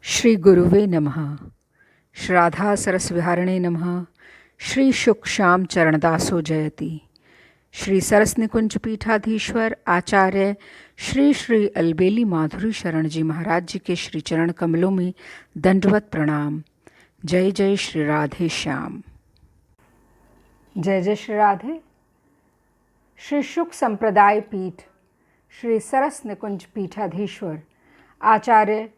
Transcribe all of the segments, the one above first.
श्री गुरुवे नमः। श्राद्धा सरसविहारिणे नमः। श्री शुक श्याम चरणदासो जयति। श्री सरस निकुंज पीठाधीश्वर आचार्य श्री श्री अलबेली माधुरी शरण जी महाराज जी के श्री चरण कमलों में दंडवत प्रणाम। जय जय श्री राधे श्याम। जय जय श्री राधे। श्री शुक संप्रदाय पीठ श्री सरस निकुंज पीठाधीश्वर आचार्य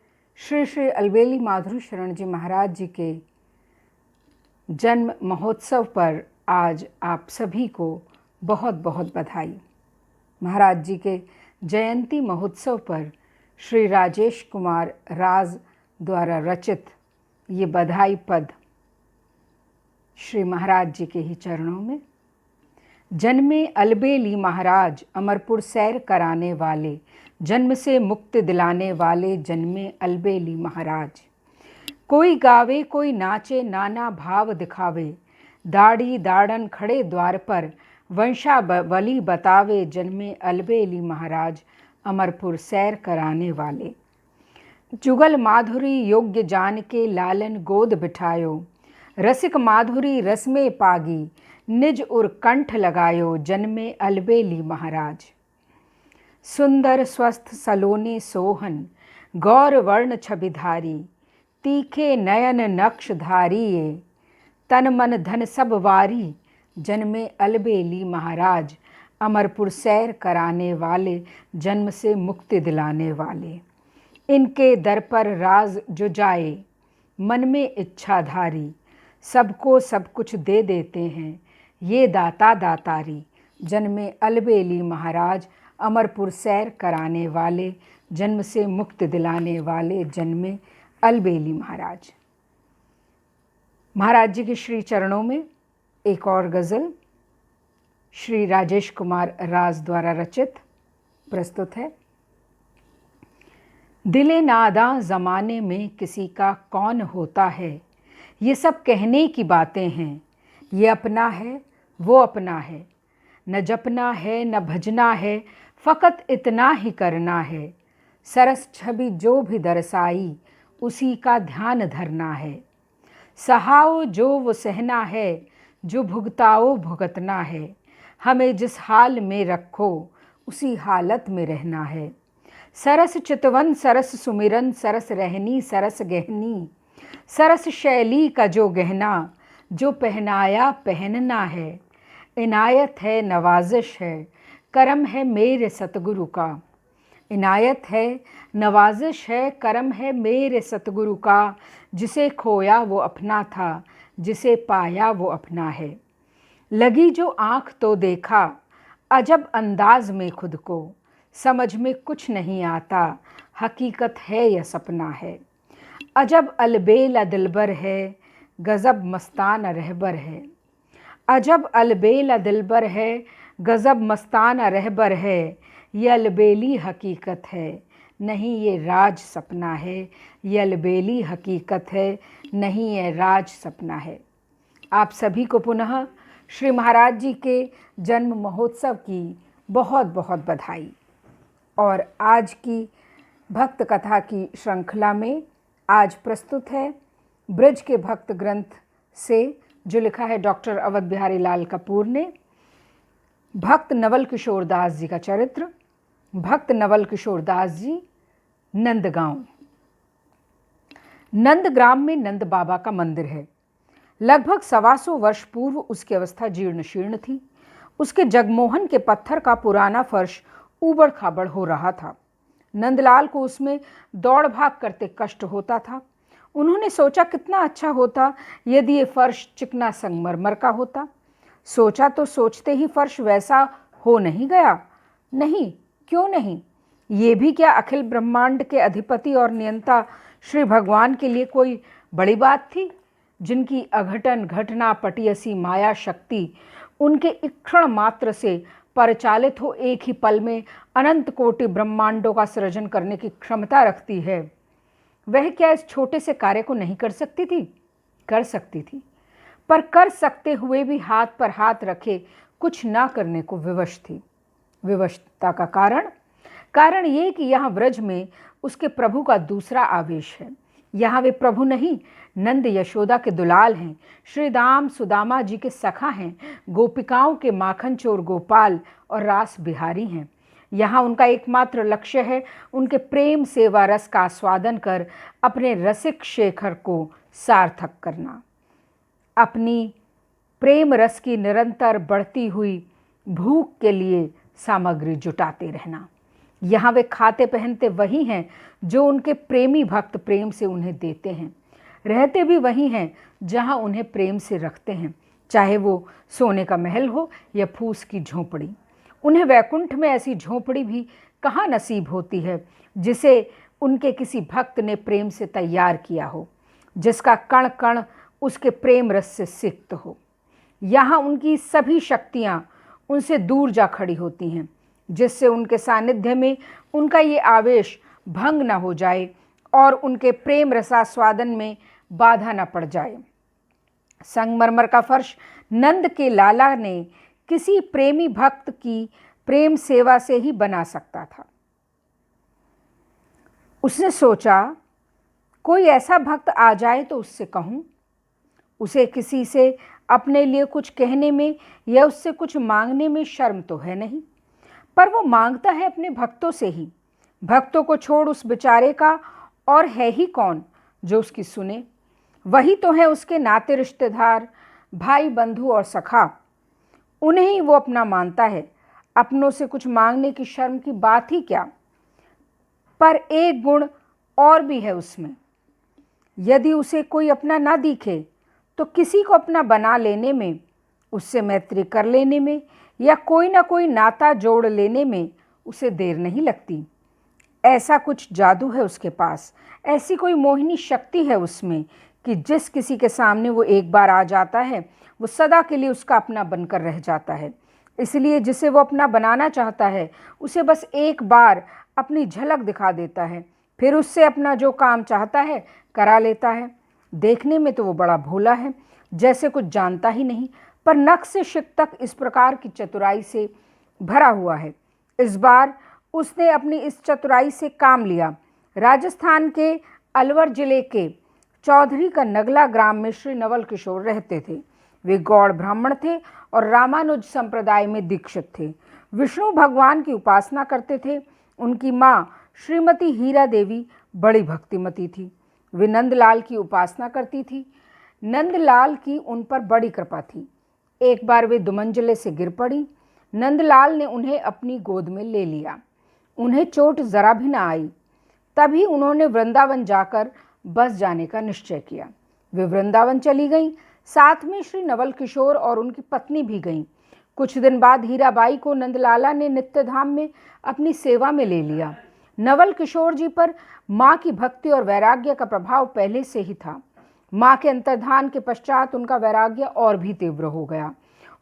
श्री श्री अलबेली माधुरी शरण जी महाराज जी के जन्म महोत्सव पर आज आप सभी को बहुत बहुत बधाई। महाराज जी के जयंती महोत्सव पर श्री राजेश कुमार राज द्वारा रचित ये बधाई पद श्री महाराज जी के ही चरणों में। जन्मे अलबेली महाराज अमरपुर सैर कराने वाले, जन्म से मुक्ति दिलाने वाले जन्मे अलबेली महाराज। कोई गावे कोई नाचे नाना भाव दिखावे, दाढ़ी दाड़न खड़े द्वार पर वंशावली बतावे जन्मे अलबेली महाराज अमरपुर सैर कराने वाले। जुगल माधुरी योग्य जान के लालन गोद बिठायो, रसिक माधुरी रस में पागी निज उर कंठ लगायो जन्मे अलबेली महाराज। सुंदर स्वस्थ सलोने सोहन गौर वर्ण छबिधारी, तीखे नयन नक्श धारिये तन मन धन सब वारी जन्मे अलबेली महाराज अमरपुर सैर कराने वाले, जन्म से मुक्ति दिलाने वाले। इनके दर पर राज जो जाए मन में इच्छाधारी, सबको सब कुछ दे देते हैं ये दाता दातारी जन्मे अलबेली महाराज अमरपुर सैर कराने वाले, जन्म से मुक्ति दिलाने वाले जन्मे अलबेली महाराज। महाराज जी के श्री चरणों में एक और गज़ल श्री राजेश कुमार राज द्वारा रचित प्रस्तुत है। दिले नादा ज़माने में किसी का कौन होता है, ये सब कहने की बातें हैं। ये अपना है वो अपना है, न जपना है न भजना है, फ़कत इतना ही करना है। सरस छवि जो भी दरसाई उसी का ध्यान धरना है। सहाओ जो वो सहना है, जो भुगताओ भुगतना है। हमें जिस हाल में रखो उसी हालत में रहना है। सरस चितवन सरस सुमिरन सरस रहनी सरस गहनी, सरस शैली का जो गहना जो पहनाया पहनना है। इनायत है नवाजिश है करम है मेरे सतगुरु का, इनायत है नवाजिश है करम है मेरे सतगुरु का। जिसे खोया वो अपना था, जिसे पाया वो अपना है। लगी जो आँख तो देखा अजब अंदाज में खुद को, समझ में कुछ नहीं आता हकीकत है या सपना है। अजब अलबेला दिलबर है गज़ब मस्ताना रहबर है, अजब अलबेला दिलबर है गज़ब मस्ताना रहबर है। ये अलबेली हकीकत है नहीं ये राज सपना है, ये अलबेली हकीकत है नहीं ये राज सपना है। आप सभी को पुनः श्री महाराज जी के जन्म महोत्सव की बहुत बहुत बधाई। और आज की भक्त कथा की श्रृंखला में आज प्रस्तुत है ब्रज के भक्त ग्रंथ से, जो लिखा है डॉक्टर अवध बिहारी लाल कपूर ने। भक्त नवल किशोर दास जी का चरित्र। भक्त नवल किशोर दास जी नंदगांव। नंदग्राम में नंद बाबा का मंदिर है। लगभग 125 वर्ष पूर्व उसकी अवस्था जीर्ण शीर्ण थी। उसके जगमोहन के पत्थर का पुराना फर्श ऊबड़ खाबड़ हो रहा था। नंदलाल को उसमें दौड़ भाग करते कष्ट होता था। उन्होंने सोचा कितना अच्छा होता यदि ये फर्श चिकना संगमरमर का होता। सोचा तो सोचते ही फर्श वैसा हो नहीं गया। नहीं, क्यों नहीं? ये भी क्या अखिल ब्रह्मांड के अधिपति और नियंता श्री भगवान के लिए कोई बड़ी बात थी, जिनकी अघटन घटना पटियसी माया शक्ति उनके इक्षण मात्र से परिचालित हो एक ही पल में अनंत कोटि ब्रह्मांडों का सृजन करने की क्षमता रखती है। वह क्या इस छोटे से कार्य को नहीं कर सकती थी? कर सकती थी, पर कर सकते हुए भी हाथ पर हाथ रखे कुछ ना करने को विवश थी। विवशता का कारण ये कि यहाँ व्रज में उसके प्रभु का दूसरा आवेश है। यहाँ वे प्रभु नहीं, नंद यशोदा के दुलाल हैं, श्री दाम सुदामा जी के सखा हैं, गोपिकाओं के माखन चोर गोपाल और रास बिहारी हैं। यहाँ उनका एकमात्र लक्ष्य है उनके प्रेम सेवा रस का आस्वादन कर अपने रसिक शेखर को सार्थक करना, अपनी प्रेम रस की निरंतर बढ़ती हुई भूख के लिए सामग्री जुटाते रहना। यहाँ वे खाते पहनते वही हैं जो उनके प्रेमी भक्त प्रेम से उन्हें देते हैं, रहते भी वही हैं जहाँ उन्हें प्रेम से रखते हैं, चाहे वो सोने का महल हो या फूस की झोंपड़ी। उन्हें वैकुंठ में ऐसी झोंपड़ी भी कहाँ नसीब होती है जिसे उनके किसी भक्त ने प्रेम से तैयार किया हो, जिसका कण कण उसके प्रेम रस से सिक्त हो। यहाँ उनकी सभी शक्तियाँ उनसे दूर जा खड़ी होती हैं, जिससे उनके सानिध्य में उनका ये आवेश भंग न हो जाए और उनके प्रेम रसास्वादन में बाधा न पड़ जाए। संगमरमर का फर्श नंद के लाला ने किसी प्रेमी भक्त की प्रेम सेवा से ही बना सकता था। उसने सोचा, कोई ऐसा भक्त आ जाए तो उससे कहूँ। उसे किसी से अपने लिए कुछ कहने में या उससे कुछ मांगने में शर्म तो है नहीं, पर वो मांगता है अपने भक्तों से ही। भक्तों को छोड़ उस बेचारे का और है ही कौन जो उसकी सुने। वही तो है उसके नाते रिश्तेदार, भाई बंधु और सखा, उन्हें ही वो अपना मानता है। अपनों से कुछ मांगने की शर्म की बात ही क्या। पर एक गुण और भी है उसमें, यदि उसे कोई अपना ना दिखे तो किसी को अपना बना लेने में, उससे मैत्री कर लेने में या कोई ना कोई नाता जोड़ लेने में उसे देर नहीं लगती। ऐसा कुछ जादू है उसके पास, ऐसी कोई मोहिनी शक्ति है उसमें कि जिस किसी के सामने वो एक बार आ जाता है वो सदा के लिए उसका अपना बनकर रह जाता है। इसलिए जिसे वो अपना बनाना चाहता है उसे बस एक बार अपनी झलक दिखा देता है, फिर उससे अपना जो काम चाहता है करा लेता है। देखने में तो वो बड़ा भोला है, जैसे कुछ जानता ही नहीं, पर नख से शिक तक इस प्रकार की चतुराई से भरा हुआ है। इस बार उसने अपनी इस चतुराई से काम लिया। राजस्थान के अलवर जिले के चौधरी का नगला ग्राम में श्री नवल किशोर रहते थे। वे गौड़ ब्राह्मण थे और रामानुज संप्रदाय में दीक्षित थे। विष्णु भगवान की उपासना करते थे। उनकी माँ श्रीमती हीरा देवी बड़ी भक्तिमती थी। वे नंदलाल की उपासना करती थी। नंदलाल की उन पर बड़ी कृपा थी। एक बार वे दुमंजले से गिर पड़ी। नंदलाल ने उन्हें अपनी गोद में ले लिया। उन्हें चोट जरा भी ना आई। तभी उन्होंने वृंदावन जाकर बस जाने का निश्चय किया। वे वृंदावन चली गईं। साथ में श्री नवल किशोर और उनकी पत्नी भी गईं। कुछ दिन बाद हीराबाई को नंदलाला ने नित्यधाम में अपनी सेवा में ले लिया। नवल किशोर जी पर माँ की भक्ति और वैराग्य का प्रभाव पहले से ही था। माँ के अंतर्धान के पश्चात उनका वैराग्य और भी तीव्र हो गया।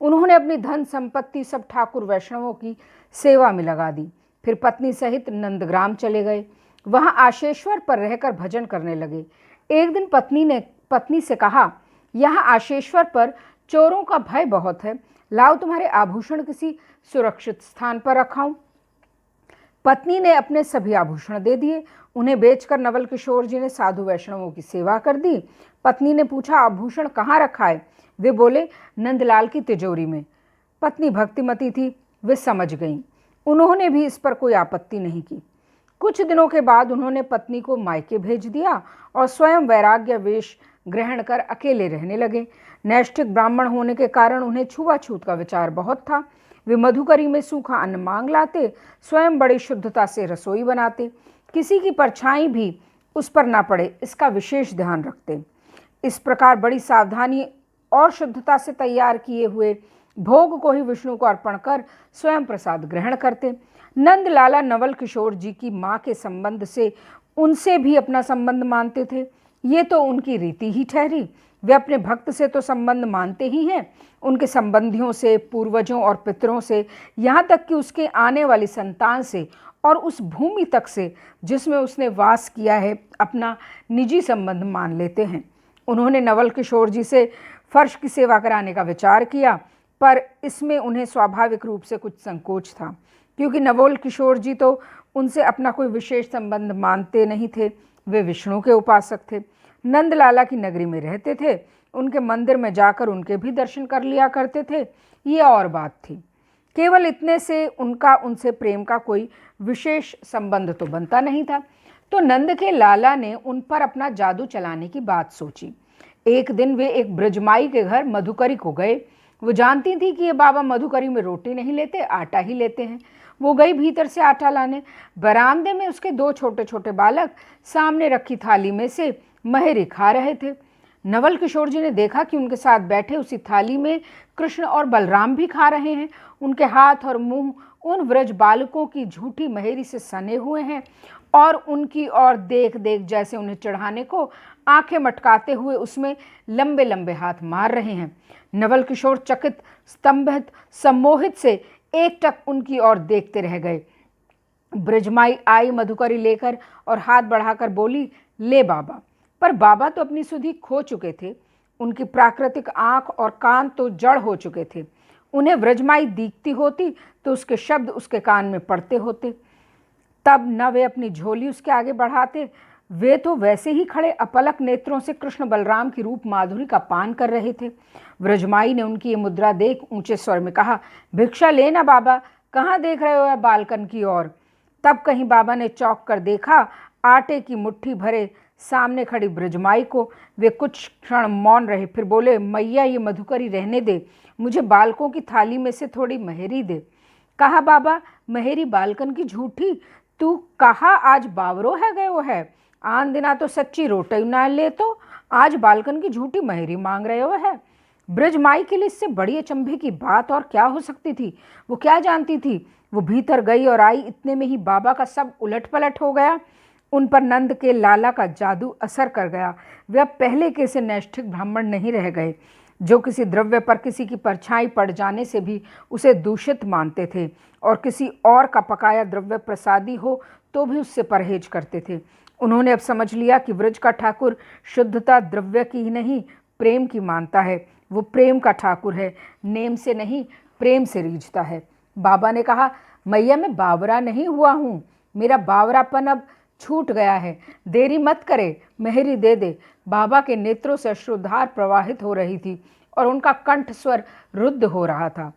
उन्होंने अपनी धन संपत्ति सब ठाकुर वैष्णवों की सेवा में लगा दी। फिर पत्नी सहित नंदग्राम चले गए। वहाँ आशेश्वर पर रहकर भजन करने लगे। एक दिन पत्नी ने पत्नी से कहा, यहाँ आशेश्वर पर चोरों का भय बहुत है, लाओ तुम्हारे आभूषण किसी सुरक्षित स्थान पर रखाऊं। पत्नी ने अपने सभी आभूषण दे दिए। उन्हें बेचकर नवल किशोर जी ने साधु वैष्णवों की सेवा कर दी। पत्नी ने पूछा, आभूषण कहाँ रखा है? वे बोले, नंदलाल की तिजोरी में। पत्नी भक्तिमती थी, वे समझ गईं। उन्होंने भी इस पर कोई आपत्ति नहीं की। कुछ दिनों के बाद उन्होंने पत्नी को मायके भेज दिया और स्वयं वैराग्य वेश ग्रहण कर अकेले रहने लगे। नैष्ठिक ब्राह्मण होने के कारण उन्हें छुआछूत का विचार बहुत था। वे मधुकरी में सूखा अन्न मांग लाते, स्वयं बड़ी शुद्धता से रसोई बनाते, किसी की परछाई भी उस पर ना पड़े इसका विशेष ध्यान रखते। इस प्रकार बड़ी सावधानी और शुद्धता से तैयार किए हुए भोग को ही विष्णु को अर्पण कर स्वयं प्रसाद ग्रहण करते। नंदलाला नवल किशोर जी की माँ के संबंध से उनसे भी अपना संबंध मानते थे। ये तो उनकी रीति ही ठहरी। वे अपने भक्त से तो संबंध मानते ही हैं, उनके संबंधियों से, पूर्वजों और पितरों से, यहाँ तक कि उसके आने वाली संतान से और उस भूमि तक से जिसमें उसने वास किया है, अपना निजी संबंध मान लेते हैं। उन्होंने नवल किशोर जी से फर्श की सेवा कराने का विचार किया, पर इसमें उन्हें स्वाभाविक रूप से कुछ संकोच था, क्योंकि नवल किशोर जी तो उनसे अपना कोई विशेष संबंध मानते नहीं थे। वे विष्णु के उपासक थे, नंदलाला की नगरी में रहते थे, उनके मंदिर में जाकर उनके भी दर्शन कर लिया करते थे। ये और बात थी। केवल इतने से उनका उनसे प्रेम का कोई विशेष संबंध तो बनता नहीं था। तो नंद के लाला ने उन पर अपना जादू चलाने की बात सोची। एक दिन वे एक ब्रजमाई के घर मधुकरी को गए। वो जानती थी कि ये बाबा मधुकरी में रोटी नहीं लेते, आटा ही लेते हैं। वो गई भीतर से आटा लाने। बरामदे में उसके दो छोटे छोटे बालक सामने रखी थाली में से महेरी खा रहे थे। नवल किशोर जी ने देखा कि उनके साथ बैठे उसी थाली में कृष्ण और बलराम भी खा रहे हैं। उनके हाथ और मुंह उन व्रज बालकों की झूठी महेरी से सने हुए हैं और उनकी ओर देख देख जैसे उन्हें चढ़ाने को आंखें मटकाते हुए उसमें लंबे लंबे हाथ मार रहे हैं। नवल किशोर चकित, स्तंभित, सम्मोहित से एकटक उनकी ओर देखते रह गए। ब्रजमाई आई मधुकरी लेकर और हाथ बढ़ाकर बोली, ले बाबा। पर बाबा तो अपनी सुधि खो चुके थे। उनकी प्राकृतिक आंख और कान तो जड़ हो चुके थे। उन्हें व्रजमाई दिखती होती तो उसके शब्द उसके कान में पड़ते होते। तब न वे अपनी झोली उसके आगे बढ़ाते, वे तो वैसे ही खड़े अपलक नेत्रों से कृष्ण बलराम की रूप माधुरी का पान कर रहे थे। व्रजमाई ने उनकी ये मुद्रा देख ऊंचे स्वर में कहा, भिक्षा लेना बाबा, कहाँ देख रहे हो बालकन की ओर। तब कहीं बाबा ने चौंक कर देखा आटे की मुट्ठी भरे सामने खड़ी ब्रजमाई को। वे कुछ क्षण मौन रहे, फिर बोले, मैया ये मधुकरी रहने दे, मुझे बालकों की थाली में से थोड़ी महेरी दे। कहा, बाबा महेरी बालकन की झूठी, तू कहा आज बावरो है गयो है। आन दिना तो सच्ची रोटी ना ले, तो आज बालकन की झूठी महेरी मांग रहे हो है। ब्रजमाई के लिए इससे बड़ी अचंभे की बात और क्या हो सकती थी। वो क्या जानती थी। वो भीतर गई और आई, इतने में ही बाबा का सब उलट पलट हो गया। उन पर नंद के लाला का जादू असर कर गया। वे अब पहले के से नैष्ठिक ब्राह्मण नहीं रह गए, जो किसी द्रव्य पर किसी की परछाई पड़ जाने से भी उसे दूषित मानते थे और किसी और का पकाया द्रव्य प्रसादी हो तो भी उससे परहेज करते थे। उन्होंने अब समझ लिया कि व्रज का ठाकुर शुद्धता द्रव्य की ही नहीं, प्रेम की मानता है। वो प्रेम का ठाकुर है, नेम से नहीं, प्रेम से रीझता है। बाबा ने कहा, मैया मैं बावरा नहीं हुआ हूँ, मेरा बावरापन अब छूट गया है, देरी मत करे, मेहरी दे दे। बाबा के नेत्रों से अश्रुधार प्रवाहित हो रही थी और उनका कंठ स्वर रुद्ध हो रहा था।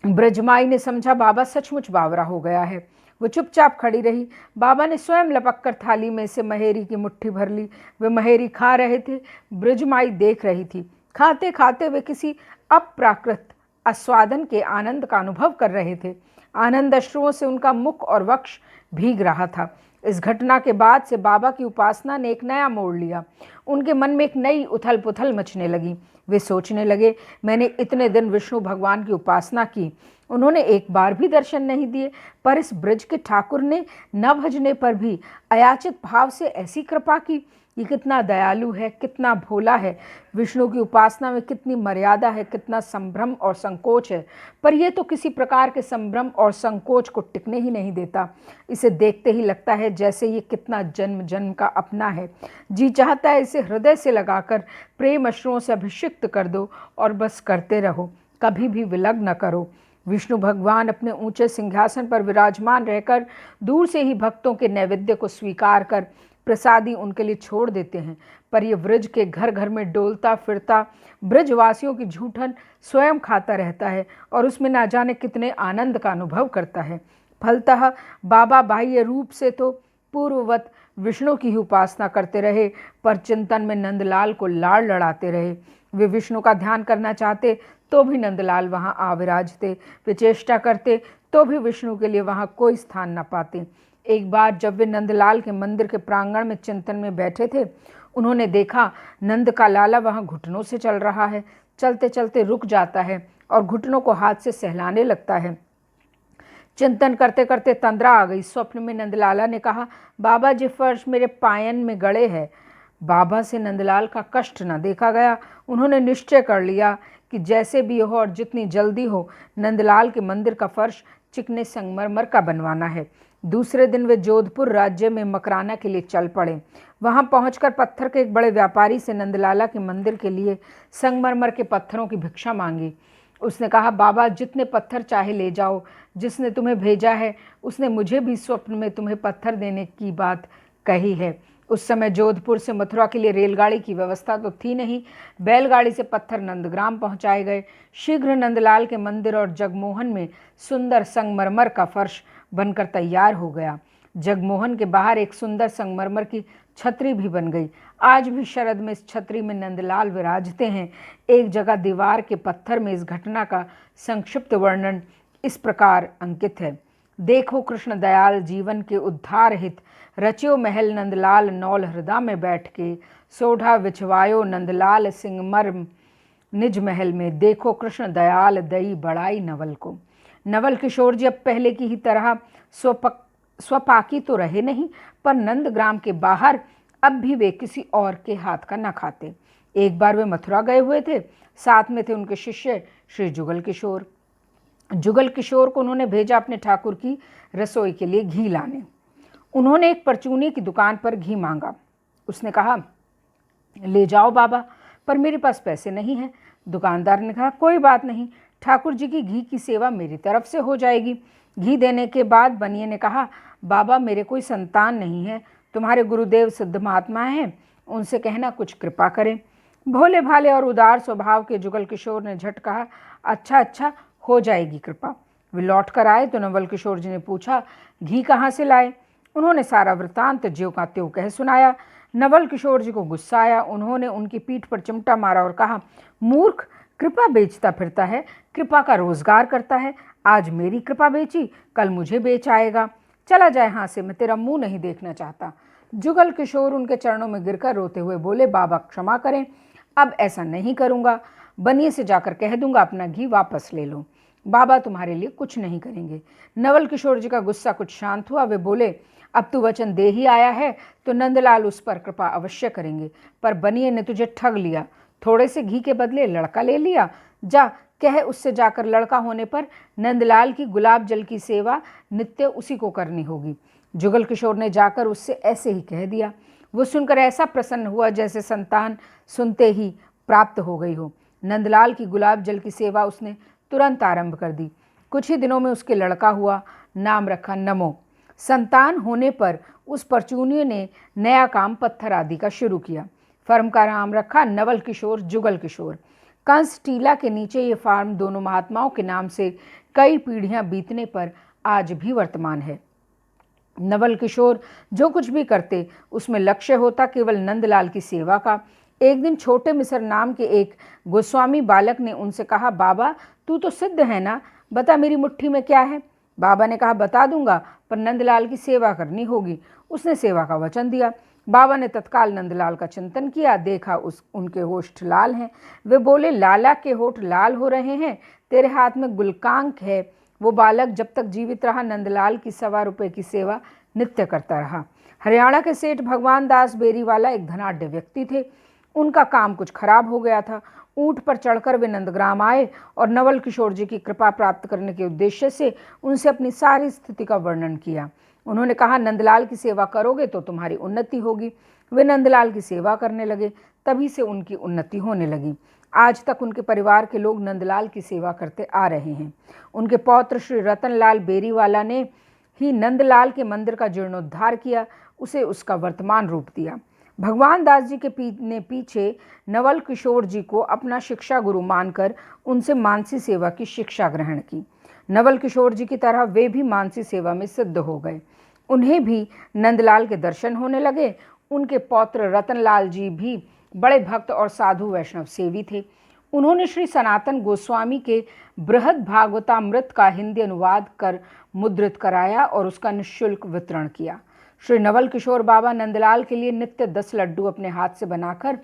ब्रजमाई ने समझा बाबा सचमुच बावरा हो गया है। वो चुपचाप खड़ी रही। बाबा ने स्वयं लपक कर थाली में से महेरी की मुट्ठी भर ली। वे महेरी खा रहे थे, ब्रजमाई देख रही थी। खाते खाते वे किसी अप्राकृत आस्वादन के आनंद का अनुभव कर रहे थे। आनंद अश्रुओं से उनका मुख और वक्ष भीग रहा था। इस घटना के बाद से बाबा की उपासना ने एक नया मोड़ लिया। उनके मन में एक नई उथल पुथल मचने लगी। वे सोचने लगे, मैंने इतने दिन विष्णु भगवान की उपासना की, उन्होंने एक बार भी दर्शन नहीं दिए, पर इस ब्रज के ठाकुर ने न भजने पर भी अयाचित भाव से ऐसी कृपा की। ये कितना दयालु है, कितना भोला है। विष्णु की उपासना में कितनी मर्यादा है, कितना संभ्रम और संकोच है, पर यह तो किसी प्रकार के संभ्रम और संकोच को टिकने ही नहीं देता। इसे देखते ही लगता है जैसे ये कितना जन्म जन्म का अपना है। जी चाहता है इसे हृदय से लगाकर प्रेम अश्रुओं से अभिषिक्त कर दो और बस करते रहो, कभी भी विलग न करो। विष्णु भगवान अपने ऊंचे सिंहासन पर विराजमान रहकर दूर से ही भक्तों के नैवेद्य को स्वीकार कर प्रसादी उनके लिए छोड़ देते हैं, पर यह व्रज के घर घर में डोलता फिरता ब्रजवासियों की झूठन स्वयं खाता रहता है और उसमें ना जाने कितने आनंद का अनुभव करता है। फलतः बाबा बाह्य रूप से तो पूर्ववत विष्णु की ही उपासना करते रहे, पर चिंतन में नंदलाल को लाड़ लड़ाते रहे। वे विष्णु का ध्यान करना चाहते तो भी नंदलाल वहाँ आ विराजते, वे चेष्टा करते तो भी विष्णु के लिए वहाँ कोई स्थान न पाते। एक बार जब वे नंदलाल के मंदिर के प्रांगण में चिंतन में बैठे थे, उन्होंने देखा नंद का लाला वहाँ घुटनों से चल रहा है। चलते चलते रुक जाता है और घुटनों को हाथ से सहलाने लगता है। चिंतन करते करते तंद्रा आ गई। स्वप्न में नंदलाला ने कहा, बाबा जी फर्श मेरे पायन में गड़े है। बाबा से नंदलाल का कष्ट न देखा गया। उन्होंने निश्चय कर लिया कि जैसे भी हो और जितनी जल्दी हो नंदलाल के मंदिर का फर्श चिकने संगमरमर का बनवाना है। दूसरे दिन वे जोधपुर राज्य में मकराना के लिए चल पड़े। वहां पहुंचकर पत्थर के एक बड़े व्यापारी से नंदलाला के मंदिर के लिए संगमरमर के पत्थरों की भिक्षा मांगी। उसने कहा, बाबा जितने पत्थर चाहे ले जाओ, जिसने तुम्हें भेजा है उसने मुझे भी स्वप्न में तुम्हें पत्थर देने की बात कही है। उस समय जोधपुर से मथुरा के लिए रेलगाड़ी की व्यवस्था तो थी नहीं। बैलगाड़ी से पत्थर नंदग्राम पहुंचाए गए। शीघ्र नंदलाल के मंदिर और जगमोहन में सुंदर संगमरमर का फर्श बनकर तैयार हो गया। जगमोहन के बाहर एक सुंदर संगमरमर की छतरी भी बन गई। आज भी शरद में इस छतरी में नंदलाल विराजते हैं। एक जगह दीवार के पत्थर में इस घटना का संक्षिप्त वर्णन इस प्रकार अंकित है। देखो कृष्ण दयाल जीवन के उद्धार हित रचियो महल नंदलाल नौल हृदय में बैठ के सोढ़ा विछवायो नंदलाल सिंगमर निज महल में। देखो कृष्ण दयाल दई बड़ाई नवल को। नवल किशोर जी अब पहले की ही तरह स्वपाकी तो रहे नहीं, पर नंदग्राम के बाहर अब भी वे किसी और के हाथ का न खाते। एक बार वे मथुरा गए हुए थे। साथ में थे उनके शिष्य श्री जुगल किशोर। जुगल किशोर को उन्होंने भेजा अपने ठाकुर की रसोई के लिए घी लाने। उन्होंने एक परचूनी की दुकान पर घी मांगा। उसने कहा, ले जाओ बाबा, पर मेरे पास पैसे नहीं हैं। दुकानदार ने कहा, कोई बात नहीं, ठाकुर जी की घी की सेवा मेरी तरफ से हो जाएगी। घी देने के बाद बनिए ने कहा, बाबा मेरे कोई संतान नहीं है, तुम्हारे गुरुदेव सिद्ध महात्मा हैं, उनसे कहना कुछ कृपा करें। भोले भाले और उदार स्वभाव के जुगल किशोर ने झट कहा, अच्छा अच्छा, हो जाएगी कृपा। वे लौट कर आए तो नवल किशोर जी ने पूछा, घी कहाँ से लाए? उन्होंने सारा वृत्तांत ज्यों का त्यों कह सुनाया। नवल किशोर जी को गुस्सा आया। उन्होंने उनकी पीठ पर चिमटा मारा और कहा, मूर्ख, कृपा बेचता फिरता है, कृपा का रोजगार करता है। आज मेरी कृपा बेची, कल मुझे बेच आएगा। चला जाए यहाँ से, मैं तेरा मुंह नहीं देखना चाहता। जुगल किशोर उनके चरणों में गिरकर रोते हुए बोले, बाबा क्षमा करें, अब ऐसा नहीं करूँगा। बनिए से जाकर कह दूंगा अपना घी वापस ले लो। बाबा तुम्हारे लिए कुछ नहीं करेंगे। नवल किशोर जी का गुस्सा कुछ शांत हुआ। वे बोले, अब तू वचन दे ही आया है तो नंदलाल उस पर कृपा अवश्य करेंगे, पर बनिए ने तुझे ठग लिया, थोड़े से घी के बदले लड़का ले लिया। जा कह उससे जाकर लड़का होने पर नंदलाल की गुलाब जल की सेवा नित्य उसी को करनी होगी। जुगल किशोर ने जाकर उससे ऐसे ही कह दिया। वो सुनकर ऐसा प्रसन्न हुआ जैसे संतान सुनते ही प्राप्त हो गई हो। नंदलाल की गुलाब जल की सेवा उसने तुरंत आरंभ कर दी। कुछ ही दिनों में उसके लड़का हुआ। नाम रखा नमो। संतान होने पर उस परचूनियों ने नया काम पत्थर आदि का शुरू किया। फर्म का नाम रखा नवल किशोर जुगल किशोर। कंस टीला के नीचे ये फार्म दोनों महात्माओं के नाम से कई पीढ़ियां बीतने पर आज भी वर्तमान है। नवल किशोर जो कुछ भी करते उसमें लक्ष्य होता केवल नंदलाल की सेवा का। एक दिन छोटे मिसर नाम के एक गोस्वामी बालक ने उनसे कहा, बाबा तू तो सिद्ध है ना, बता मेरी मुट्ठी में क्या है? बाबा ने कहा, बता दूंगा, पर नंदलाल की सेवा करनी होगी। उसने सेवा का वचन दिया। बाबा ने तत्काल नंदलाल का चिंतन किया। देखा उनके होठ लाल हैं। वे बोले, लाला के होठ लाल हो रहे हैं, तेरे हाथ में गुलकांक है। वो बालक जब तक जीवित रहा नंदलाल की 1.25 रुपये की सेवा नित्य करता रहा। हरियाणा के सेठ भगवान दास बेरीवाला एक धनाढ्य व्यक्ति थे। उनका काम कुछ खराब हो गया था। ऊंट पर चढ़कर वे नंदग्राम आए और नवल किशोर जी की कृपा प्राप्त करने के उद्देश्य से उनसे अपनी सारी स्थिति का वर्णन किया। उन्होंने कहा, नंदलाल की सेवा करोगे तो तुम्हारी उन्नति होगी। वे नंदलाल की सेवा करने लगे। तभी से उनकी उन्नति होने लगी। आज तक उनके परिवार के लोग नंदलाल की सेवा करते आ रहे हैं। उनके पौत्र श्री रतनलाल बेरीवाला ने ही नंदलाल के मंदिर का जीर्णोद्धार किया, उसे उसका वर्तमान रूप दिया। भगवान दास जी के पीछे नवल किशोर जी को अपना शिक्षा गुरु मानकर उनसे मानसी सेवा की शिक्षा ग्रहण की। नवल किशोर जी की तरह वे भी मानसी सेवा में सिद्ध हो गए। उन्हें भी नंदलाल के दर्शन होने लगे। उनके पौत्र रतनलाल जी भी बड़े भक्त और साधु वैष्णव सेवी थे। उन्होंने श्री सनातन गोस्वामी के बृहद भागवतामृत का हिंदी अनुवाद कर मुद्रित कराया और उसका निःशुल्क वितरण किया। श्री नवल किशोर बाबा नंदलाल के लिए नित्य 10 लड्डू अपने हाथ से बनाकर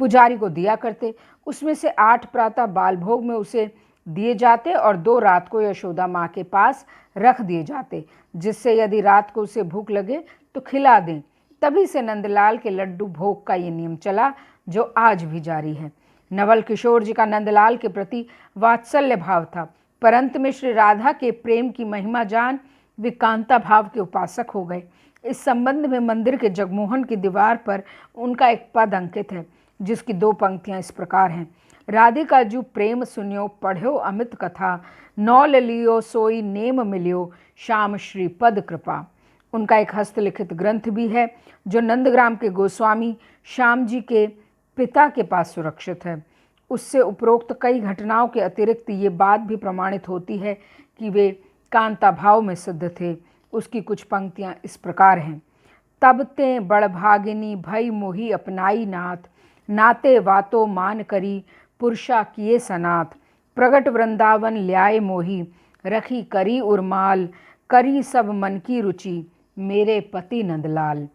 पुजारी को दिया करते। उसमें से 8 प्रातः बालभोग में उसे दिए जाते और 2 रात को यशोदा माँ के पास रख दिए जाते, जिससे यदि रात को उसे भूख लगे तो खिला दें। तभी से नंदलाल के लड्डू भोग का ये नियम चला, जो आज भी जारी है। नवल किशोर जी का नंदलाल के प्रति वात्सल्य भाव था, परंतु में श्री राधा के प्रेम की महिमा जान वे कांता भाव के उपासक हो गए। इस संबंध में मंदिर के जगमोहन की दीवार पर उनका एक पद अंकित है, जिसकी 2 पंक्तियां इस प्रकार हैं। राधिका जू प्रेम सुनियो पढ़्यो अमित कथा, नौ लियो सोई नेम मिलियो श्याम श्री पद कृपा। उनका एक हस्तलिखित ग्रंथ भी है जो नंदग्राम के गोस्वामी श्याम जी के पिता के पास सुरक्षित है। उससे उपरोक्त कई घटनाओं के अतिरिक्त ये बात भी प्रमाणित होती है कि वे कांता भाव में सिद्ध थे। उसकी कुछ पंक्तियाँ इस प्रकार हैं। तब ते बड़ भागिनी भई मोही अपनाई नाथ, नाते वातो मान करी पुरुषा किए सनाथ। प्रगट वृंदावन ल्याए मोही, रखी करी उर्माल, करी सब मन की रुचि मेरे पति नंदलाल।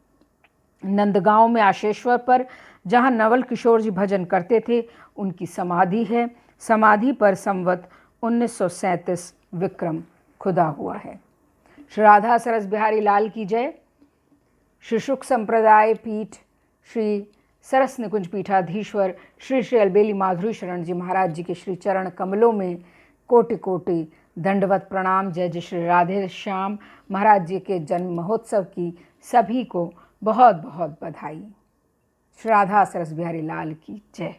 नंदगांव में आशेश्वर पर जहाँ नवल किशोर जी भजन करते थे, उनकी समाधि है। समाधि पर संवत 1937 विक्रम खुदा हुआ है। श्री राधा सरस बिहारी लाल की जय। श्री शुक संप्रदाय पीठ श्री सरस निकुंज पीठाधीश्वर श्री श्री अलबेली माधुरी शरण जी महाराज जी के श्री चरण कमलों में कोटि कोटि दंडवत प्रणाम। जय जय श्री राधे श्याम महाराज जी के जन्म महोत्सव की सभी को बहुत बहुत बधाई। श्री राधा सरस बिहारी लाल की जय।